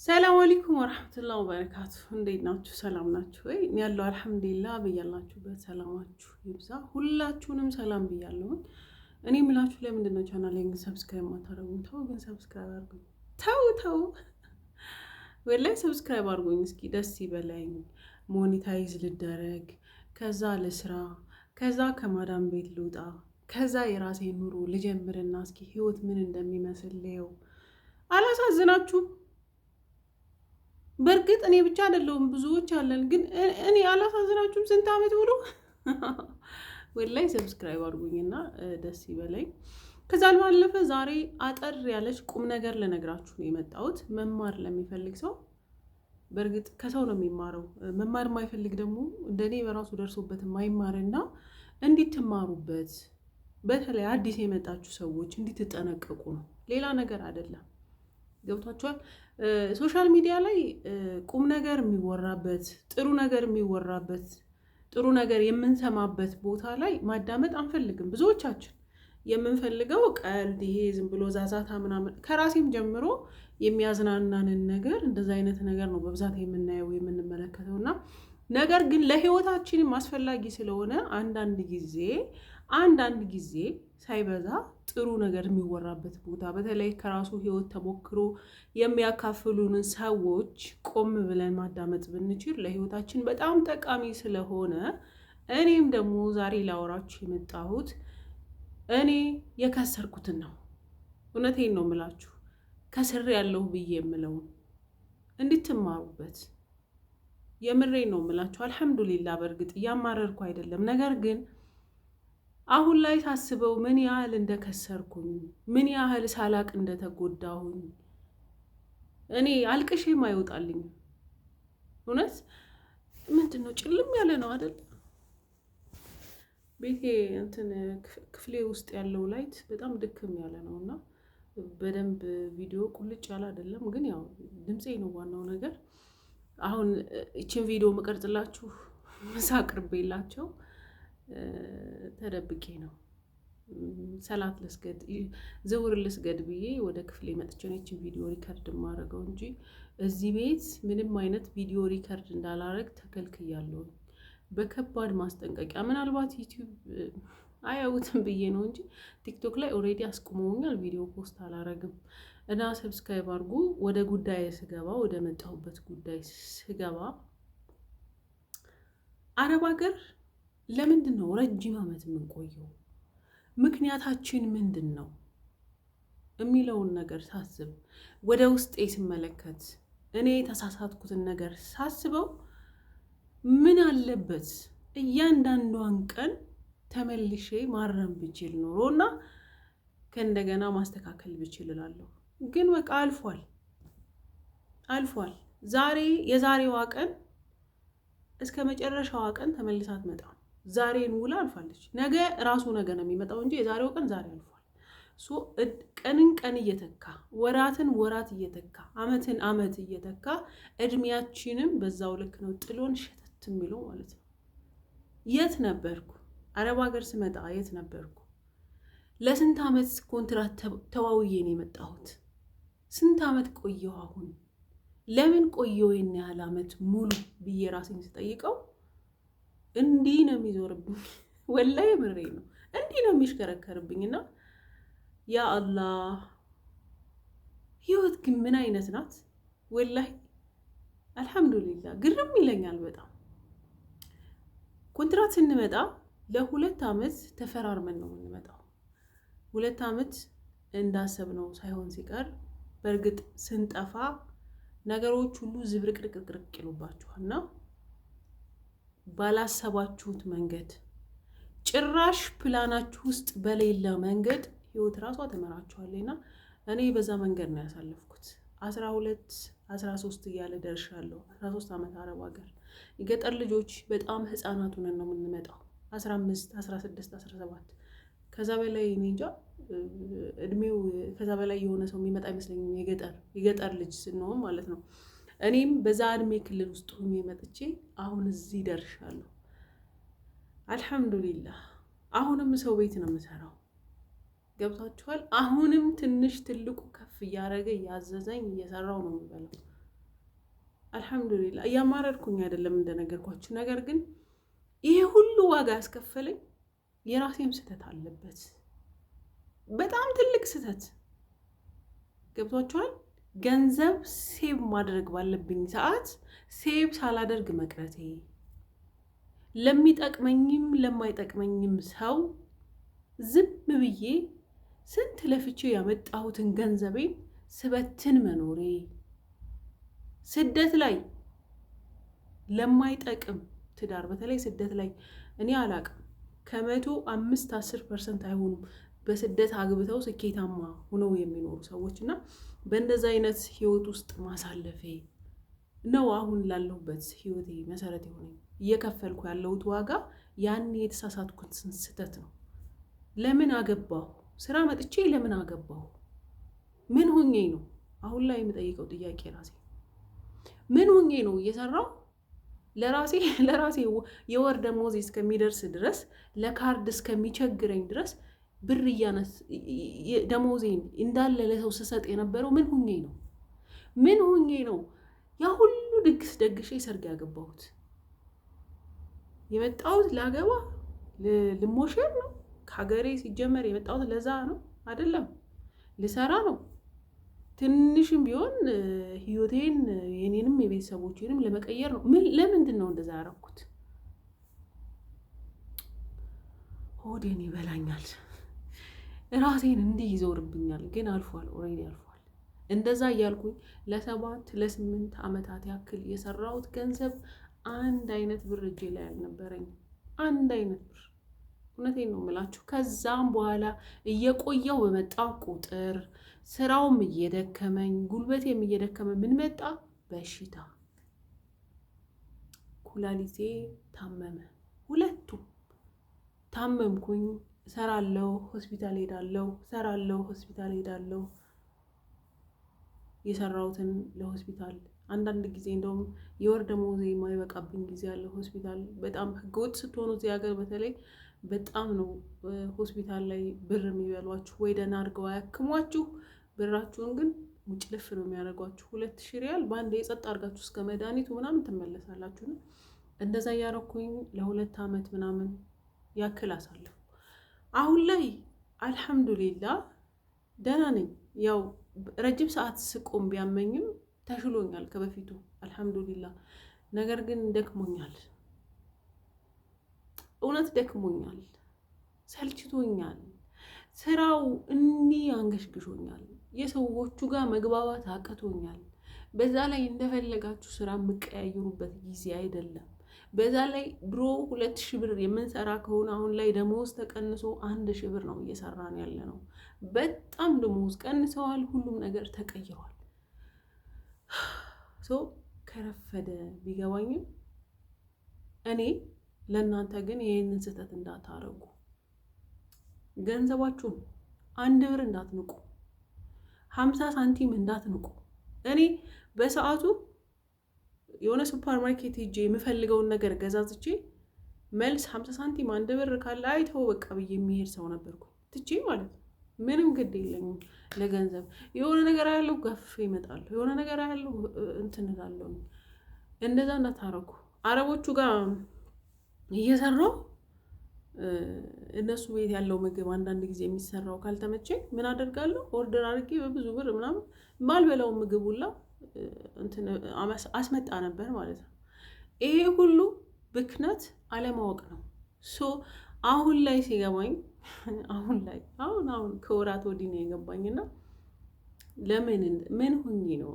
ሰላም አለይኩም ወራህመቱላሂ ወበረካቱ። እንዴት ናችሁ? ሰላም ናችሁ ወይ? እኔ ያለው አልሐምዱሊላህ። በያላችሁበት ሰላማችሁ ይብዛ። ሁላችሁንም ሰላም ብያለሁ። እኔ የምላችሁ ለምንድን ነው ቻናሌን ግን ሰብስክራይብ ማታረጉኝ? ተው ግን ሰብስክራይብ አድርጉኝ። ተው ወላሂ ሰብስክራይብ አድርጉኝ እስኪ ደስ ይበላኝ። ሞኔታይዝ ልደረግ፣ ከዛ ለስራ፣ ከዛ ከማዳም ቤት ልውጣ፣ ከዛ የራሴን ኑሮ ልጀምርና እስኪ ህይወት ምን እንደሚመስል ልየው። አላሳዝናችሁም? በእርግጥ እኔ ብቻ አይደለሁም ብዙዎች አለን፣ ግን እኔ አላሳዝናችሁም? ስንት ዓመት ሙሉ ወላይ ሰብስክራይብ አድርጉኝና ደስ ይበለኝ። ከዛ ባለፈ ዛሬ አጠር ያለች ቁም ነገር ልነግራችሁ ነው የመጣሁት። መማር ለሚፈልግ ሰው በእርግጥ ከሰው ነው የሚማረው። መማር የማይፈልግ ደግሞ እንደኔ በራሱ ደርሶበት የማይማርና እንዲትማሩበት፣ በተለይ አዲስ የመጣችሁ ሰዎች እንዲትጠነቀቁ ነው። ሌላ ነገር አይደለም። ገብቷችኋል? ሶሻል ሚዲያ ላይ ቁም ነገር የሚወራበት፣ ጥሩ ነገር የሚወራበት፣ ጥሩ ነገር የምንሰማበት ቦታ ላይ ማዳመጥ አንፈልግም። ብዙዎቻችን የምንፈልገው ቀልድ፣ ይሄ ዝም ብሎ ዛዛታ ምናምን፣ ከራሴም ጀምሮ የሚያዝናናንን ነገር እንደዛ አይነት ነገር ነው በብዛት የምናየው የምንመለከተው። እና ነገር ግን ለህይወታችንም አስፈላጊ ስለሆነ አንዳንድ ጊዜ ሳይበዛ ጥሩ ነገር የሚወራበት ቦታ፣ በተለይ ከራሱ ህይወት ተሞክሮ የሚያካፍሉንን ሰዎች ቆም ብለን ማዳመጥ ብንችል ለህይወታችን በጣም ጠቃሚ ስለሆነ እኔም ደግሞ ዛሬ ላወራችሁ የመጣሁት እኔ የከሰርኩትን ነው። እውነቴን ነው የምላችሁ፣ ከስር ያለሁ ብዬ የምለውን እንድትማሩበት የምሬን ነው የምላችሁ። አልሐምዱሊላህ በእርግጥ እያማረርኩ አይደለም። ነገር ግን አሁን ላይ ሳስበው ምን ያህል እንደከሰርኩኝ፣ ምን ያህል ሳላቅ እንደተጎዳሁኝ እኔ አልቅሼም አይወጣልኝም። እውነት ምንድን ነው ጭልም ያለ ነው አይደል? ቤቴ ክፍሌ ውስጥ ያለው ላይት በጣም ድክም ያለ ነው እና በደንብ ቪዲዮ ቁልጭ ያለ አይደለም። ግን ያው ድምፄ ነው ዋናው ነገር። አሁን ይችን ቪዲዮ መቀርጽላችሁ ምሳ አቅርቤላቸው ተደብቄ ነው ሰላት ልስገድ ዝውር ልስገድ ብዬ ወደ ክፍሌ መጥቼ ነው ይችን ቪዲዮ ሪከርድ ማድረገው እንጂ እዚህ ቤት ምንም አይነት ቪዲዮ ሪከርድ እንዳላረግ ተከልክያለሁ በከባድ ማስጠንቀቂያ። ምናልባት ዩቲዩብ አያዩትም ብዬ ነው እንጂ ቲክቶክ ላይ ኦልሬዲ አስቁመውኛል። ቪዲዮ ፖስት አላረግም እና ሰብስክራይብ አድርጉ። ወደ ጉዳይ ስገባ፣ ወደ መጣሁበት ጉዳይ ስገባ አረብ ሀገር ለምንድን ነው ረጅም ዓመት የምንቆየው? ምክንያታችን ምንድን ነው የሚለውን ነገር ሳስብ፣ ወደ ውስጤ ስመለከት፣ እኔ የተሳሳትኩትን ነገር ሳስበው ምን አለበት እያንዳንዷን ቀን ተመልሼ ማረም ብችል ኖሮና ከእንደገና ማስተካከል ብችል እላለሁ። ግን በቃ አልፏል። የዛሬዋ ቀን እስከ መጨረሻዋ ቀን ተመልሳ አትመጣም። ዛሬን ውላ አልፋለች። ነገ ራሱ ነገ ነው የሚመጣው እንጂ የዛሬው ቀን ዛሬ አልፏል። ቀንን ቀን እየተካ፣ ወራትን ወራት እየተካ፣ አመትን አመት እየተካ እድሜያችንም በዛው ልክ ነው ጥሎን ሸተት የሚለው ማለት ነው። የት ነበርኩ? አረብ ሀገር ስመጣ የት ነበርኩ? ለስንት አመት ኮንትራት ተዋውዬ ነው የመጣሁት? ስንት አመት ቆየሁ? አሁን ለምን ቆየሁ ይህን ያህል አመት ሙሉ ብዬ ራሴን ስጠይቀው እንዲህ ነው የሚዞርብኝ። ወላሂ ምሬ ነው፣ እንዲህ ነው የሚሽከረከርብኝና ያ አላህ ህይወት ግን ምን አይነት ናት? ወላሂ አልሐምዱሊላህ ግርም ይለኛል በጣም። ኮንትራት ስንመጣ ለ2 አመት ተፈራርመን ነው የምንመጣው። 2 አመት እንዳሰብነው ሳይሆን ሲቀር በእርግጥ ስንጠፋ ነገሮች ሁሉ ዝብርቅርቅርቅ ይሉባችኋልና ባላሰባችሁት መንገድ፣ ጭራሽ ፕላናችሁ ውስጥ በሌለ መንገድ ህይወት ራሷ ተመራችኋለና እኔ በዛ መንገድ ነው ያሳለፍኩት። 12 13 እያለ ደርሻለሁ። 13 አመት አረብ ሀገር። የገጠር ልጆች በጣም ህፃናት ሆነን ነው የምንመጣው። 15 16 17 ከዛ በላይ እኔ እንጃ እድሜው ከዛ በላይ የሆነ ሰው የሚመጣ አይመስለኝም። የገጠር ልጅ ስንሆን ማለት ነው። እኔም በዛ እድሜ ክልል ውስጥ ሆኜ መጥቼ አሁን እዚህ ደርሻለሁ። አልሐምዱሊላህ። አሁንም ሰው ቤት ነው የምሰራው። ገብታችኋል? አሁንም ትንሽ ትልቁ ከፍ እያደረገ እያዘዘኝ እየሰራው ነው የምበላው። አልሐምዱሊላህ እያማረርኩኝ አይደለም እንደነገርኳችሁ። ነገር ግን ይሄ ሁሉ ዋጋ ያስከፈለኝ የራሴም ስህተት አለበት፣ በጣም ትልቅ ስህተት። ገብቷችኋል? ገንዘብ ሴቭ ማድረግ ባለብኝ ሰዓት ሴቭ ሳላደርግ መቅረቴ፣ ለሚጠቅመኝም ለማይጠቅመኝም ሰው ዝም ብዬ ስንት ለፍቼ ያመጣሁትን ገንዘቤን ስበትን መኖሬ፣ ስደት ላይ ለማይጠቅም ትዳር፣ በተለይ ስደት ላይ እኔ አላቅም 5-10% አይሆኑም በስደት አግብተው ስኬታማ ሆነው የሚኖሩ ሰዎች እና በእንደዛ አይነት ህይወት ውስጥ ማሳለፌ ነው አሁን ላለሁበት ህይወቴ መሰረት የሆነኝ። እየከፈልኩ ያለሁት ዋጋ ያኔ የተሳሳትኩት ስህተት ነው። ለምን አገባሁ? ስራ መጥቼ ለምን አገባሁ? ምን ሆኜ ነው? አሁን ላይ የምጠይቀው ጥያቄ ራሴ ምን ሆኜ ነው እየሰራው ለራሴ የወር ደሞዜ እስከሚደርስ ድረስ ለካርድ እስከሚቸግረኝ ድረስ ብር እያነስ ደሞዜን እንዳለ ለሰው ስሰጥ የነበረው ምን ሆኜ ነው? ምን ሆኜ ነው ያ ሁሉ ድግስ ደግሼ ሰርግ ያገባሁት? የመጣሁት ላገባ ልሞሸር ነው። ከሀገሬ ሲጀመር የመጣሁት ለዛ ነው አይደለም፣ ልሰራ ነው። ትንሽም ቢሆን ህይወቴን የኔንም የቤተሰቦቼንም ለመቀየር ነው። ለምንድን ነው እንደዛ ያደረኩት? ሆዴን ይበላኛል፣ ራሴን እንዲህ ይዞርብኛል። ግን አልፏል፣ ኦልሬዲ አልፏል። እንደዛ እያልኩኝ ለ7-8 ዓመታት ያክል የሰራሁት ገንዘብ አንድ አይነት ብር እጄ ላይ አልነበረኝ። አንድ አይነት ብር፣ እውነቴን ነው የምላችሁ። ከዛም በኋላ እየቆየው በመጣው ቁጥር ስራውም እየደከመኝ ጉልበቴም እየደከመ ምን መጣ? በሽታ። ኩላሊቴ ታመመ፣ ሁለቱም ታመምኩኝ። ሰራለው ሆስፒታል ሄዳለው፣ ሰራለው ሆስፒታል ሄዳለው። የሰራውትን ለሆስፒታል አንዳንድ ጊዜ እንደውም የወር ደሞዜ የማይበቃብኝ ጊዜ አለ። ሆስፒታል በጣም ህገወጥ ስትሆኑ እዚህ ሀገር በተለይ በጣም ነው ሆስፒታል ላይ ብር የሚበሏችሁ። ወይ ደህና አድርገው አያክሟችሁ፣ ብራችሁን ግን ሙጭልፍ ነው የሚያደርጓችሁ። 2000 ሪያል በአንድ የጸጥ አድርጋችሁ እስከ መድኃኒቱ ምናምን ትመለሳላችሁ። እንደዛ እያረኩኝ ለ2 ዓመት ምናምን ያክል አሳለሁ። አሁን ላይ አልሐምዱሊላህ ደህና ነኝ። ያው ረጅም ሰዓት ስቆም ቢያመኝም ተሽሎኛል ከበፊቱ አልሐምዱሊላህ። ነገር ግን ደክሞኛል፣ እውነት ደክሞኛል፣ ሰልችቶኛል። ስራው እንዲህ አንገሽግሾኛል፣ የሰዎቹ ጋር መግባባት አቅቶኛል። በዛ ላይ እንደፈለጋችሁ ስራ የምቀያየሩበት ጊዜ አይደለም። በዛ ላይ ድሮ 2000 ብር የምንሰራ ከሆነ አሁን ላይ ደሞዝ ተቀንሶ 1000 ብር ነው እየሰራን ያለ ነው። በጣም ደሞዝ ቀንሰዋል፣ ሁሉም ነገር ተቀይሯል። ከረፈደ ቢገባኝም እኔ ለእናንተ ግን ይህንን ስህተት እንዳታረጉ፣ ገንዘባችሁን 1 ብር እንዳትንቁ፣ 50 ሳንቲም እንዳትንቁ። እኔ በሰዓቱ የሆነ ሱፐር ማርኬት ሄጄ የምፈልገውን ነገር ገዛዝቼ መልስ 50 ሳንቲም 1 ብር ካለ አይተው በቃ ብዬ የሚሄድ ሰው ነበርኩ። ትቼ ማለት ነው። ምንም ግድ የለኝም ለገንዘብ። የሆነ ነገር ያለው ገፍ ይመጣል፣ የሆነ ነገር ያለው እንትን እላለሁ። እንደዛ እንዳታረጉ። አረቦቹ ጋር እየሰራው እነሱ ቤት ያለው ምግብ አንዳንድ ጊዜ የሚሰራው ካልተመቸኝ ምን አደርጋለሁ? ኦርደር አድርጌ በብዙ ብር ምናምን ማልበላው ምግብ ሁላ እንትን አስመጣ ነበር ማለት ነው። ይሄ ሁሉ ብክነት አለማወቅ ነው። አሁን ላይ ሲገባኝ አሁን ከወራት ወዲህ ነው የገባኝና ለምን ምን ሆኜ ነው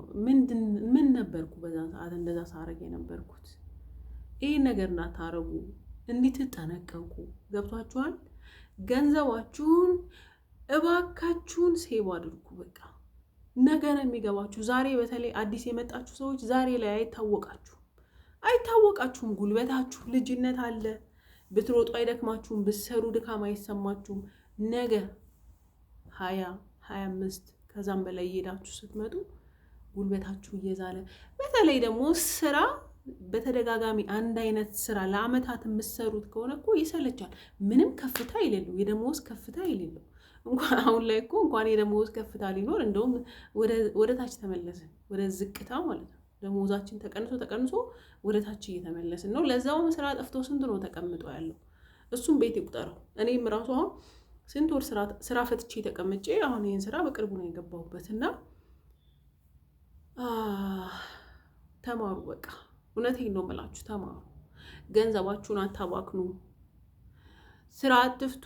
ምን ነበርኩ በዛ ሰዓት እንደዛ ሳረግ የነበርኩት? ይሄን ነገር እንዳታረጉ እንድትጠነቀቁ። ገብቷችኋል? ገንዘባችሁን እባካችሁን ሴቭ አድርጉ። በቃ ነገ ነው የሚገባችሁ። ዛሬ በተለይ አዲስ የመጣችሁ ሰዎች ዛሬ ላይ አይታወቃችሁም። ጉልበታችሁ ልጅነት አለ። ብትሮጡ አይደክማችሁም፣ ብትሰሩ ድካም አይሰማችሁም። ነገ 20-25 ከዛም በላይ እየሄዳችሁ ስትመጡ ጉልበታችሁ እየዛለ፣ በተለይ ደግሞ ስራ በተደጋጋሚ አንድ አይነት ስራ ለአመታት የምትሰሩት ከሆነ እኮ ይሰለቻል። ምንም ከፍታ የሌለው የደሞዝ ከፍታ የሌለው እንኳን አሁን ላይ እኮ እንኳን የደሞዝ ከፍታ ሊኖር እንደውም ወደ ታች ተመለሰ፣ ወደ ዝቅታ ማለት ነው። ደሞዛችን ተቀንሶ ወደ ታች እየተመለስን ነው። ለዛውም ስራ ጠፍቶ ስንት ነው ተቀምጦ ያለው? እሱም ቤት ይቁጠረው። እኔም ራሱ አሁን ስንት ወር ስራ ፈትቼ ተቀምጬ አሁን ይህን ስራ በቅርቡ ነው የገባሁበት እና ተማሩ። በቃ እውነቴን ነው የምላችሁ፣ ተማሩ። ገንዘባችሁን አታባክኑ። ስራ አትፍቱ።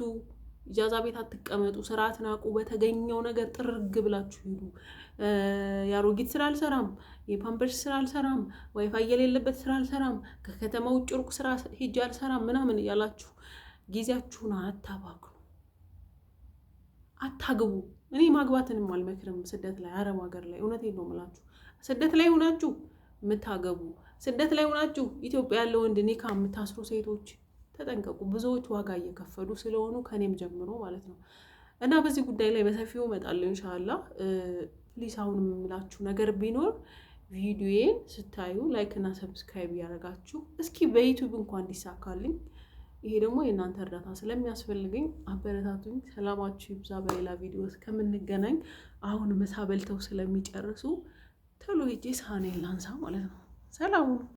ኢጃዛ ቤት አትቀመጡ። ስራ አትናቁ። በተገኘው ነገር ጥርግ ብላችሁ ሂዱ። የአሮጊት ስራ አልሰራም፣ የፓምፐርስ ስራ አልሰራም፣ ዋይፋይ የሌለበት ስራ አልሰራም፣ ከከተማ ውጭ ሩቅ ስራ ሂጅ አልሰራም ምናምን እያላችሁ ጊዜያችሁን አታባክኑ። አታግቡ። እኔ ማግባትንም አልመክርም ስደት ላይ፣ አረብ ሀገር ላይ። እውነቴን ነው የምላችሁ። ስደት ላይ ሆናችሁ የምታገቡ፣ ስደት ላይ ሆናችሁ ኢትዮጵያ ያለው ወንድ ኒካ የምታስሩ ሴቶች ተጠንቀቁ። ብዙዎች ዋጋ እየከፈሉ ስለሆኑ ከኔም ጀምሮ ማለት ነው። እና በዚህ ጉዳይ ላይ በሰፊው እመጣለሁ ኢንሻአላህ። ፕሊስ አሁን የምላችሁ ነገር ቢኖር ቪዲዮዬን ስታዩ ላይክ እና ሰብስክራይብ ያደርጋችሁ እስኪ በዩቲዩብ እንኳን እንዲሳካልኝ። ይሄ ደግሞ የእናንተ እርዳታ ስለሚያስፈልገኝ አበረታቱኝ። ሰላማችሁ ይብዛ። በሌላ ቪዲዮ እስከምንገናኝ አሁን ምሳ በልተው ስለሚጨርሱ ቶሎ ሄጄ ሳህኔን ላንሳ ማለት ነው። ሰላም።